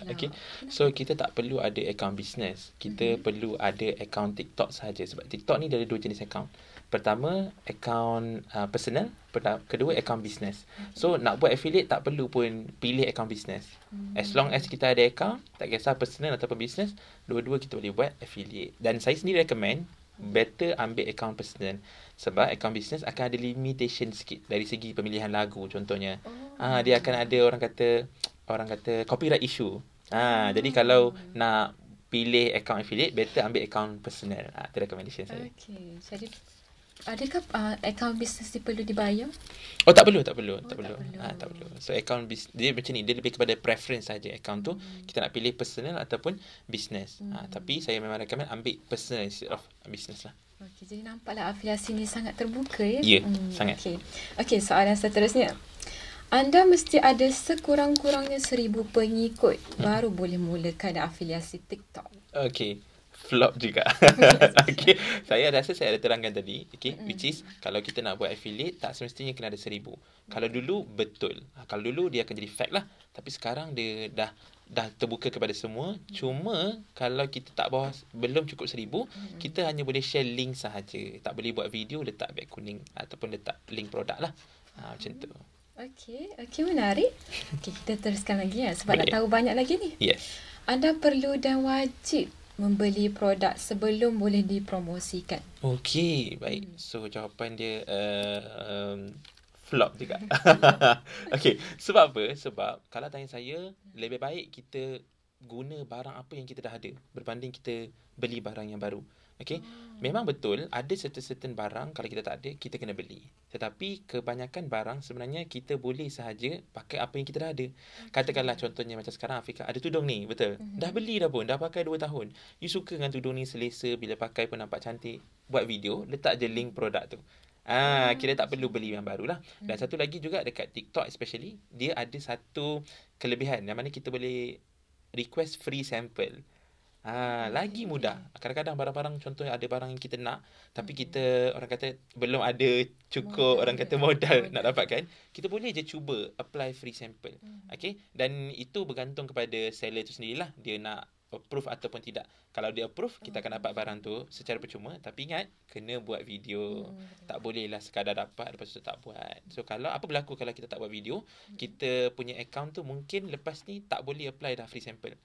Okay. So kita tak perlu ada akaun business. Kita perlu ada akaun TikTok sahaja. Sebab TikTok ni ada 2 jenis akaun. Pertama, akaun personal. Kedua, akaun business. So nak buat affiliate tak perlu pun pilih akaun business. As long as kita ada akaun, tak kisah personal ataupun business, dua-dua kita boleh buat affiliate. Dan saya sendiri recommend better ambil akaun personal. Sebab akaun business akan ada limitation sikit dari segi pemilihan lagu contohnya. Dia akan ada orang kata copyright issue. Jadi kalau nak pilih akaun affiliate, better ambil akaun personal. Itu recommendation saya. Okey. Jadi adakah akaun bisnes ni perlu dibayar? Oh, tak perlu. Tak perlu. So akaun dia macam ni, dia lebih kepada preference saja akaun tu. Kita nak pilih personal ataupun business. Tapi saya memang recommend ambil personal instead of business lah. Okey, jadi nampaklah afiliasi ni sangat terbuka ya. Ya, sangat. Okey, soalan seterusnya. Anda mesti ada sekurang-kurangnya 1,000 pengikut baru boleh mulakan afiliasi TikTok. Okay. flop juga. Okay. Saya rasa saya ada terangkan tadi. Okay. Which is kalau kita nak buat affiliate tak semestinya kena ada 1,000. Kalau dulu betul. Kalau dulu dia akan jadi fact lah. Tapi sekarang dia dah terbuka kepada semua. Cuma kalau kita tak belum cukup 1,000, kita hanya boleh share link sahaja. Tak boleh buat video letak beg kuning ataupun letak link produk lah. Macam tu. Okey, menarik. Okey, kita teruskan lagi ya sebab Boleh. nak tahu banyak lagi ni. Yes. Anda perlu dan wajib membeli produk sebelum boleh dipromosikan. Okey, baik. So jawapan dia flop juga. Okey, sebab apa? Sebab kalau tanya saya, lebih baik kita guna barang apa yang kita dah ada berbanding kita beli barang yang baru. Okey. Memang betul ada certain barang kalau kita tak ada kita kena beli. Tetapi kebanyakan barang sebenarnya kita boleh sahaja pakai apa yang kita dah ada. Katakanlah contohnya macam sekarang Afika ada tudung ni, betul? Dah beli dah pun, dah pakai 2 tahun. You suka dengan tudung ni, selesa, bila pakai pun nampak cantik. Buat video, letak je link produk tu. Kira tak perlu beli yang baru lah. Dan satu lagi juga dekat TikTok especially, dia ada satu kelebihan yang mana kita boleh request free sample. Lagi mudah. Kadang-kadang barang-barang contohnya ada barang yang kita nak tapi kita orang kata belum ada cukup modal nak dapatkan, kita boleh je cuba apply free sample. Okay? Dan itu bergantung kepada seller tu sendirilah, dia nak approve ataupun tidak. Kalau dia approve, kita akan dapat barang tu secara percuma. Tapi ingat, kena buat video. Tak bolehlah sekadar dapat lepas tu tak buat. So kalau apa berlaku kalau kita tak buat video, kita punya account tu mungkin lepas ni tak boleh apply dah free sample.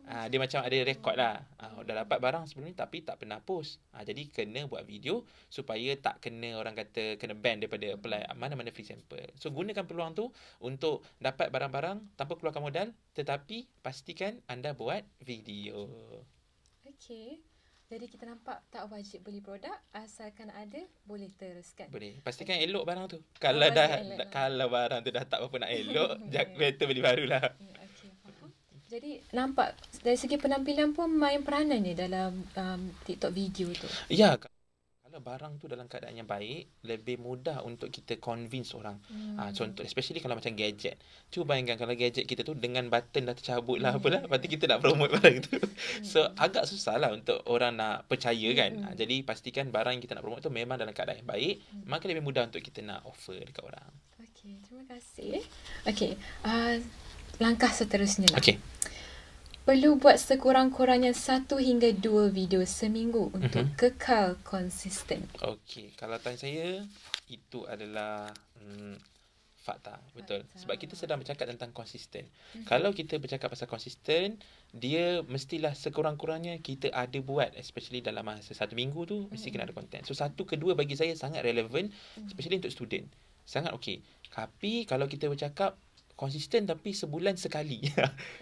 Dia macam ada rekod lah. Dah dapat barang sebelum ni tapi tak pernah post. Jadi kena buat video supaya tak kena orang kata kena ban daripada apply mana-mana free sample. So gunakan peluang tu untuk dapat barang-barang tanpa keluarkan modal, tetapi pastikan anda buat video. Okey. Jadi kita nampak tak wajib beli produk, asalkan ada boleh teruskan. Boleh. Pastikan elok barang tu. Kalau kalau barang tu dah tak apa nak elok, better beli barulah. Okey, faham. Jadi nampak dari segi penampilan pun main peranan ni dalam TikTok video tu. Ya, kalau barang tu dalam keadaan yang baik, lebih mudah untuk kita convince orang. Contoh, especially kalau macam gadget. Cuba bayangkan kalau gadget kita tu dengan button dah tercabut lah apalah, lepas tu kita nak promote barang tu. So, agak susah lah untuk orang nak percaya kan. Jadi, pastikan barang yang kita nak promote tu memang dalam keadaan yang baik, maka lebih mudah untuk kita nak offer dekat orang. Okey, terima kasih. Okey, langkah seterusnya lah. Okey. Perlu buat sekurang-kurangnya 1 hingga 2 video seminggu untuk kekal konsisten. Okey, kalau tanya saya, itu adalah fakta. Betul. Sebab kita sedang bercakap tentang konsisten. Kalau kita bercakap pasal konsisten, dia mestilah sekurang-kurangnya kita ada buat, especially dalam masa 1 minggu tu, mesti kena ada content. So, 1 ke 2 bagi saya sangat relevan, especially untuk student. Sangat okey. Tapi kalau kita bercakap konsisten tapi sebulan sekali.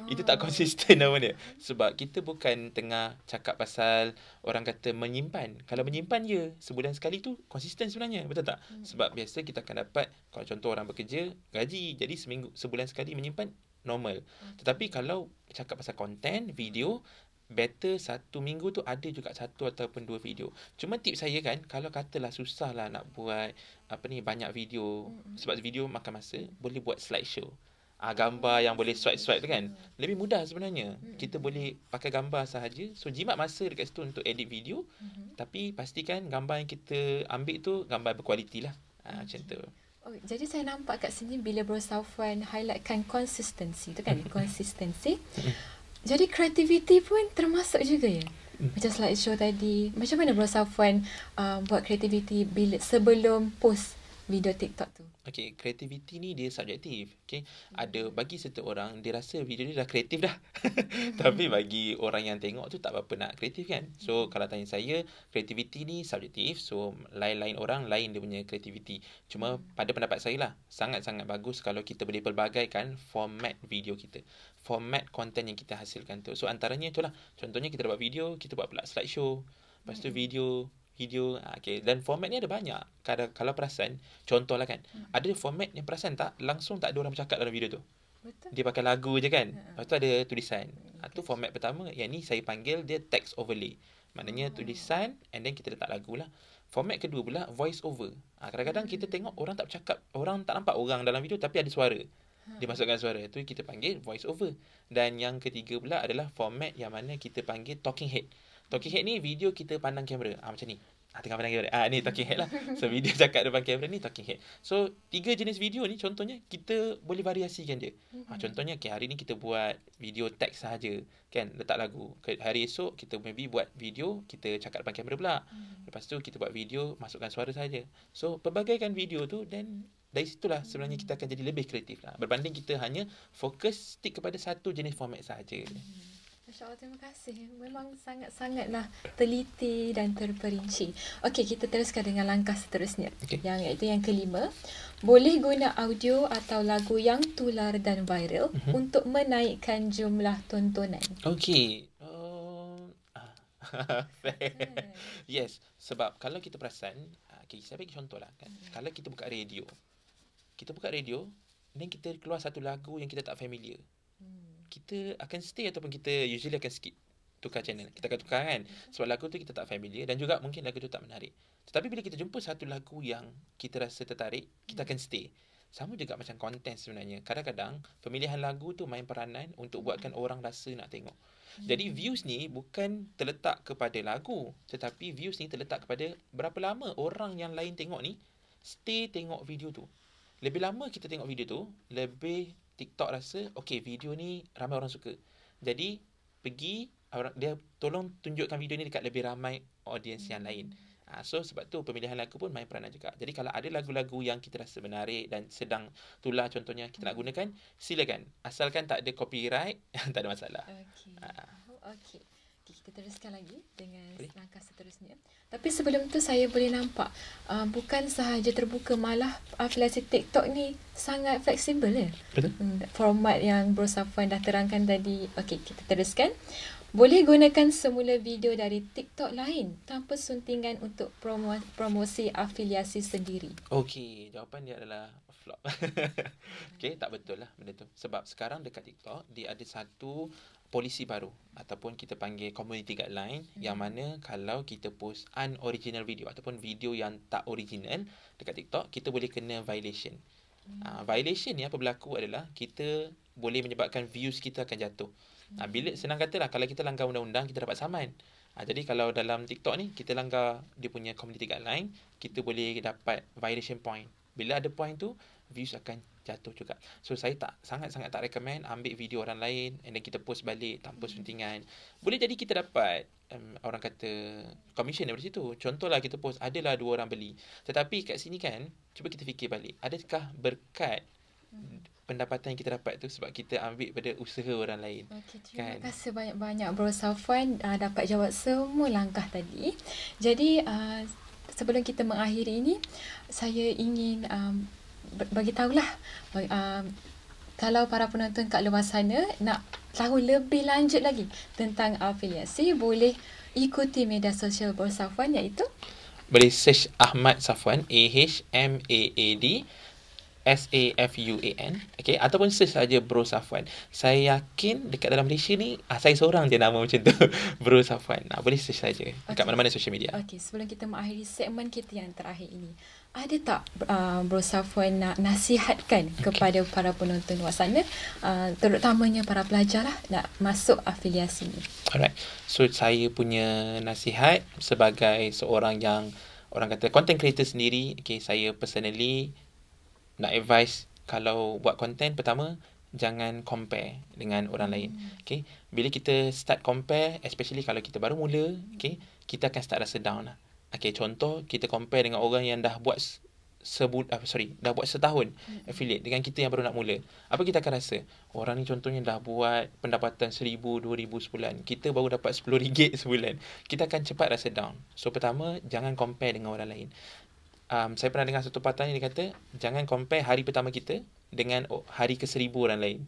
Itu tak konsisten namanya. Sebab kita bukan tengah cakap pasal orang kata menyimpan. Kalau menyimpan je sebulan sekali tu konsisten sebenarnya. Betul tak? Sebab biasa kita akan dapat, kalau contoh orang bekerja, gaji. Jadi sebulan sekali menyimpan, normal. Tetapi kalau cakap pasal konten, video, better 1 minggu tu ada juga 1 ataupun 2 video. Cuma tips saya kan, kalau katalah susah lah nak buat banyak video, sebab video makan masa, boleh buat slideshow. Gambar yang boleh swipe tu kan, lebih mudah sebenarnya. Kita boleh pakai gambar sahaja. So jimat masa dekat situ untuk edit video, tapi pastikan gambar yang kita ambil tu gambar berkualiti lah. Macam tu. Jadi saya nampak kat sini bila Bro Safwan highlightkan consistency tu kan, consistency. Jadi kreativiti pun termasuk juga ya. Macam slideshow tadi. Macam mana Bro Safwan buat kreativiti sebelum post video TikTok tu? Okay, kreativiti ni dia subjektif. Okay, ada bagi setiap orang dia rasa video dia dah kreatif dah. Tapi bagi orang yang tengok tu tak apa-apa nak kreatif kan. So kalau tanya saya, kreativiti ni subjektif. So lain-lain orang lain dia punya kreativiti. Cuma pada pendapat saya lah, sangat-sangat bagus kalau kita boleh pelbagaikan format video kita, format konten yang kita hasilkan tu. So antaranya itulah, contohnya kita buat video, kita buat pula slideshow. Lepas tu video. Okay. Dan format ni ada banyak. Kalau perasan, contohlah kan, ada format yang perasan tak, langsung tak ada orang bercakap dalam video tu. Betul. Dia pakai lagu je kan. Lepas tu ada tulisan. Tu format pertama. Yang ni saya panggil dia text overlay. Maknanya tulisan and then kita letak lagu lah. Format kedua pula voice over. Kadang-kadang kita tengok orang tak bercakap, orang tak nampak orang dalam video tapi ada suara. Dia masukkan suara. Tu kita panggil voice over. Dan yang ketiga pula adalah format yang mana kita panggil talking head. Talking head ni video kita pandang kamera. Macam ni. Tengah pandang kamera. Ni talking head lah. So video cakap depan kamera ni talking head. So 3 jenis video ni contohnya kita boleh variasikan dia. Contohnya hari ni kita buat video teks sahaja, kan, letak lagu. Hari esok kita maybe buat video kita cakap depan kamera pula. Lepas tu kita buat video masukkan suara sahaja. So pelbagaikan video tu, dan dari situlah sebenarnya kita akan jadi lebih kreatif lah. Berbanding kita hanya fokus stick kepada satu jenis format sahaja. Masya Allah, terima kasih. Memang sangat-sangatlah teliti dan terperinci. Okey, kita teruskan dengan langkah seterusnya. Iaitu yang kelima. Boleh guna audio atau lagu yang tular dan viral untuk menaikkan jumlah tontonan. Okey. Yes. Sebab kalau kita perasan, saya bagi contoh lah, kan. Kalau kita buka radio, dan kita keluar satu lagu yang kita tak familiar, kita akan stay ataupun kita usually akan skip, tukar channel. Kita akan tukar, kan, sebab lagu tu kita tak familiar dan juga mungkin lagu tu tak menarik. Tetapi bila kita jumpa satu lagu yang kita rasa tertarik, kita akan stay. Sama juga macam konten sebenarnya. Kadang-kadang pemilihan lagu tu main peranan untuk buatkan orang rasa nak tengok. Jadi views ni bukan terletak kepada lagu, tetapi views ni terletak kepada berapa lama orang yang lain tengok ni stay tengok video tu. Lebih lama kita tengok video tu, lebih TikTok rasa, okay, video ni ramai orang suka. Jadi, dia tolong tunjukkan video ni dekat lebih ramai audience yang lain. So, sebab tu pemilihan lagu pun main peranan juga. Jadi, kalau ada lagu-lagu yang kita rasa menarik dan sedang tular contohnya kita nak gunakan, silakan. Asalkan tak ada copyright, tak ada masalah. Okey. Kita teruskan lagi dengan langkah seterusnya. Tapi sebelum tu saya boleh nampak bukan sahaja terbuka, malah afiliasi TikTok ni sangat fleksibel ya. Betul. Format yang Bro Safwan dah terangkan tadi. Okey, kita teruskan. Boleh gunakan semula video dari TikTok lain tanpa suntingan untuk promosi afiliasi sendiri. Okey, jawapan dia adalah flop. Okey, tak betul lah benda tu. Sebab sekarang dekat TikTok dia ada satu polisi baru ataupun kita panggil community guideline yang mana kalau kita post unoriginal video ataupun video yang tak original dekat TikTok, kita boleh kena violation. Violation ni apa berlaku adalah kita boleh menyebabkan views kita akan jatuh. Bila senang katalah kalau kita langgar undang-undang, kita dapat saman. Jadi kalau dalam TikTok ni kita langgar dia punya community guideline, kita boleh dapat violation point. Bila ada point tu, views akan jatuh juga. So saya sangat-sangat tak recommend ambil video orang lain and then kita post balik tanpa suntingan. Boleh jadi kita dapat orang kata commission dari situ. Contohlah kita post adalah 2 orang beli. Tetapi kat sini kan, cuba kita fikir balik. Adakah berkat pendapatan yang kita dapat tu sebab kita ambil pada usaha orang lain? Okey, terima kasih banyak-banyak Bro Safwan dapat jawab semua langkah tadi. Jadi sebelum kita mengakhiri ini, saya ingin bagi tahulah kalau para penonton kat luar sana nak tahu lebih lanjut lagi tentang afiliasi, boleh ikuti media sosial Bro Safwan, iaitu boleh search Ahmad Safwan, AHMAAD SAFUAN, okay, ataupun search saja Bro Safwan. Saya yakin dekat dalam Malaysia ni saya seorang je nama macam tu, Bro Safwan. Boleh search saja dekat mana-mana social media. Okey, sebelum kita mengakhiri segmen kita yang terakhir ini, ada tak Bro Safwan nak nasihatkan kepada para penonton luar sana, terutamanya para pelajar lah, nak masuk afiliasi ni? Alright. So saya punya nasihat sebagai seorang yang orang kata content creator sendiri, okay, saya personally nak advise kalau buat content, pertama jangan compare dengan orang lain. Okay, bila kita start compare, especially kalau kita baru mula, okay, kita akan start rasa down lah. Okay, contoh kita compare dengan orang yang dah buat dah buat setahun affiliate dengan kita yang baru nak mula. Apa kita akan rasa? Orang ni contohnya dah buat pendapatan 1,000, 2,000 sebulan. Kita baru dapat RM10 sebulan. Kita akan cepat rasa down. So pertama, jangan compare dengan orang lain. Saya pernah dengar satu patah yang dia kata, jangan compare hari pertama kita dengan hari ke-1000 orang lain.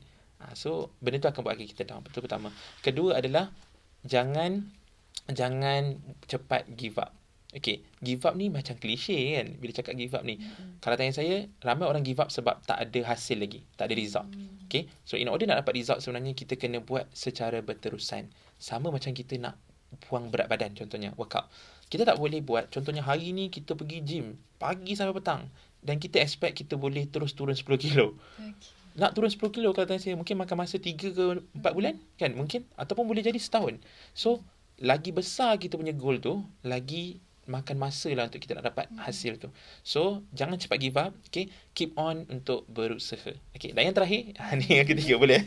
So benda tu akan buat kita down. Betul pertama. Kedua adalah jangan cepat give up. Okay, give up ni macam klise kan, bila cakap give up ni. Kalau tanya saya, ramai orang give up sebab tak ada hasil lagi, tak ada result. Okay, so in order nak dapat result, sebenarnya kita kena buat secara berterusan. Sama macam kita nak buang berat badan, contohnya workout. Kita tak boleh buat, contohnya hari ni kita pergi gym pagi sampai petang dan kita expect kita boleh terus turun 10 kilo. Nak turun 10 kilo, kalau tanya saya, mungkin makan masa 3 ke 4 bulan kan, mungkin, ataupun boleh jadi setahun. So lagi besar kita punya goal tu, lagi makan masa lah untuk kita nak dapat hasil tu. So, jangan cepat give up. Okay? Keep on untuk berusaha. Okay? Dan yang terakhir, ni yang ketiga boleh.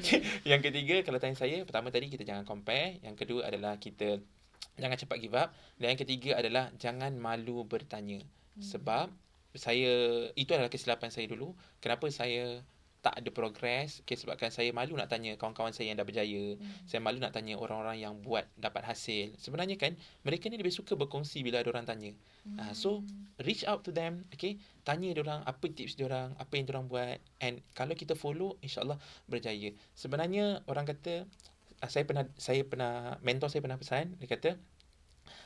Okay? Yang ketiga, kalau tanya saya, pertama tadi kita jangan compare. Yang kedua adalah kita jangan cepat give up. Dan yang ketiga adalah jangan malu bertanya. Sebab itu adalah kesilapan saya dulu. Kenapa saya tak ada progress? Okay, sebabkan saya malu nak tanya kawan-kawan saya yang dah berjaya. Saya malu nak tanya orang-orang yang buat dapat hasil. Sebenarnya kan, mereka ni lebih suka berkongsi bila ada orang tanya. So, reach out to them. Okay? Tanya diorang apa tips diorang, apa yang diorang buat. And kalau kita follow, insyaAllah berjaya. Sebenarnya orang kata, mentor saya pernah pesan, dia kata,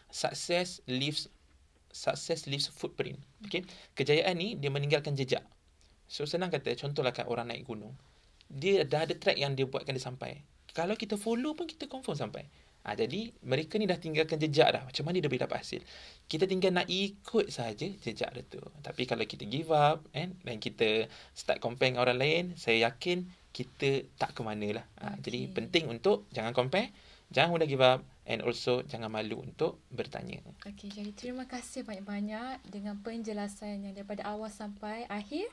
success leaves footprint. Okay? Kejayaan ni, dia meninggalkan jejak. So, senang kata, contohlah kat orang naik gunung. Dia dah ada track yang dia buatkan dia sampai. Kalau kita follow pun, kita confirm sampai. Jadi, mereka ni dah tinggalkan jejak dah. Macam mana dia boleh dapat hasil? Kita tinggal nak ikut saja jejak dia tu. Tapi kalau kita give up, dan kita start compare dengan orang lain, saya yakin kita tak ke mana lah. Jadi, penting untuk jangan compare, jangan mudah give up, and also jangan malu untuk bertanya. Okey, jadi terima kasih banyak-banyak dengan penjelasan yang daripada awal sampai akhir.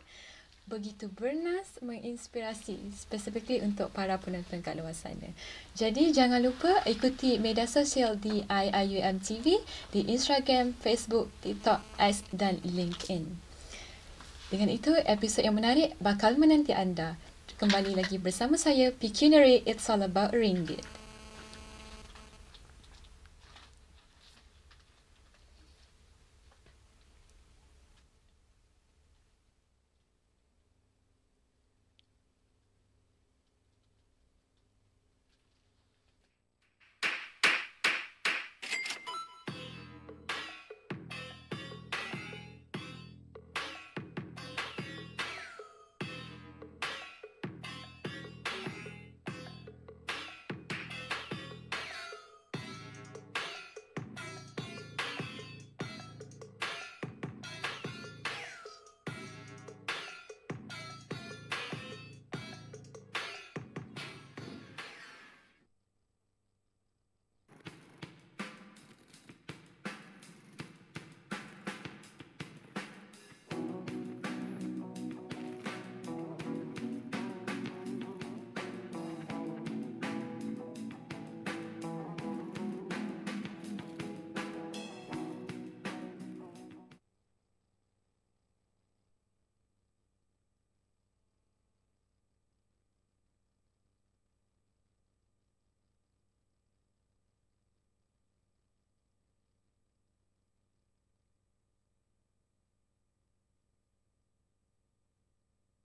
Begitu bernas, menginspirasi, specifically untuk para penonton kat luar sana. Jadi jangan lupa ikuti media sosial di IIUM TV, di Instagram, Facebook, TikTok, X dan LinkedIn. Dengan itu, episod yang menarik bakal menanti anda. Kembali lagi bersama saya, Pecuniary, It's All About Ringgit.